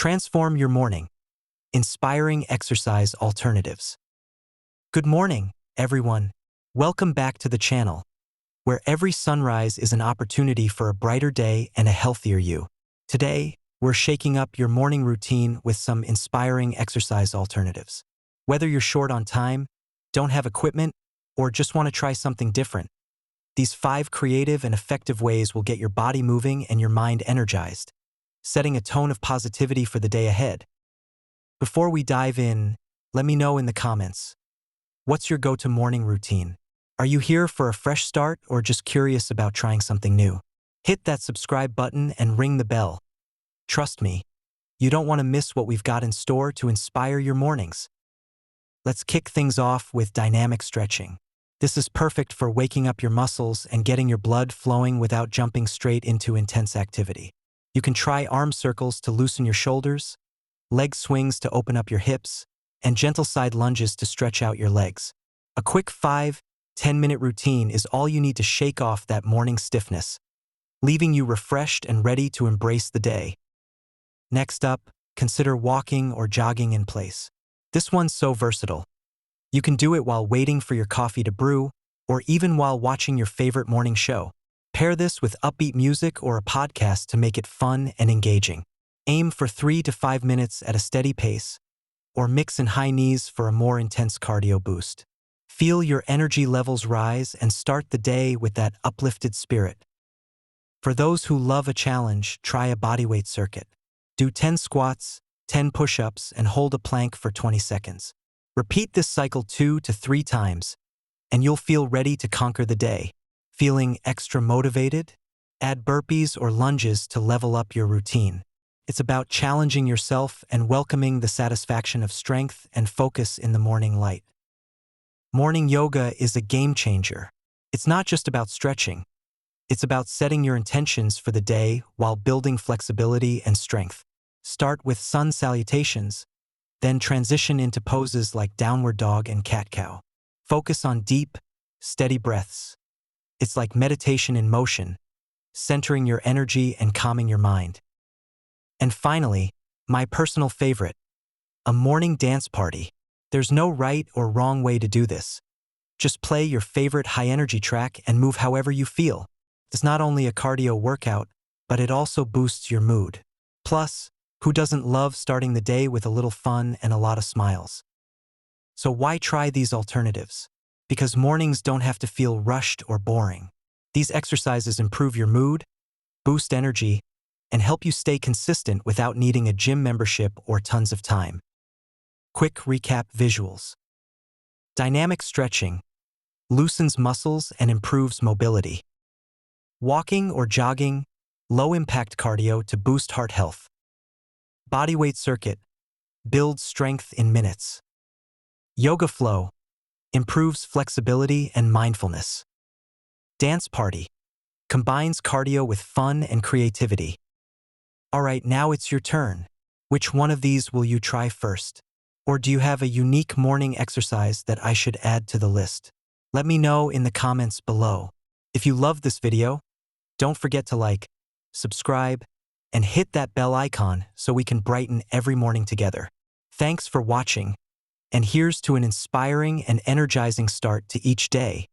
Transform your morning. Inspiring exercise alternatives. Good morning, everyone. Welcome back to the channel, where every sunrise is an opportunity for a brighter day and a healthier you. Today, we're shaking up your morning routine with some inspiring exercise alternatives. Whether you're short on time, don't have equipment, or just want to try something different, these 5 creative and effective ways will get your body moving and your mind energized, setting a tone of positivity for the day ahead. Before we dive in, let me know in the comments, what's your go-to morning routine? Are you here for a fresh start or just curious about trying something new? Hit that subscribe button and ring the bell. Trust me, you don't want to miss what we've got in store to inspire your mornings. Let's kick things off with dynamic stretching. This is perfect for waking up your muscles and getting your blood flowing without jumping straight into intense activity. You can try arm circles to loosen your shoulders, leg swings to open up your hips, and gentle side lunges to stretch out your legs. A quick 5-10-minute routine is all you need to shake off that morning stiffness, leaving you refreshed and ready to embrace the day. Next up, consider walking or jogging in place. This one's so versatile. You can do it while waiting for your coffee to brew, or even while watching your favorite morning show. Pair this with upbeat music or a podcast to make it fun and engaging. Aim for 3 to 5 minutes at a steady pace, or mix in high knees for a more intense cardio boost. Feel your energy levels rise and start the day with that uplifted spirit. For those who love a challenge, try a bodyweight circuit. Do 10 squats, 10 push-ups, and hold a plank for 20 seconds. Repeat this cycle 2 to 3 times, and you'll feel ready to conquer the day. Feeling extra motivated? Add burpees or lunges to level up your routine. It's about challenging yourself and welcoming the satisfaction of strength and focus in the morning light. Morning yoga is a game changer. It's not just about stretching. It's about setting your intentions for the day while building flexibility and strength. Start with sun salutations, then transition into poses like downward dog and cat-cow. Focus on deep, steady breaths. It's like meditation in motion, centering your energy and calming your mind. And finally, my personal favorite, a morning dance party. There's no right or wrong way to do this. Just play your favorite high-energy track and move however you feel. It's not only a cardio workout, but it also boosts your mood. Plus, who doesn't love starting the day with a little fun and a lot of smiles? So why try these alternatives? Because mornings don't have to feel rushed or boring. These exercises improve your mood, boost energy, and help you stay consistent without needing a gym membership or tons of time. Quick recap visuals. Dynamic stretching loosens muscles and improves mobility. Walking or jogging, low-impact cardio to boost heart health. Bodyweight circuit builds strength in minutes. Yoga flow improves flexibility and mindfulness. Dance party combines cardio with fun and creativity. All right, now it's your turn. Which one of these will you try first? Or do you have a unique morning exercise that I should add to the list? Let me know in the comments below. If you loved this video, don't forget to like, subscribe, and hit that bell icon so we can brighten every morning together. Thanks for watching, and here's to an inspiring and energizing start to each day.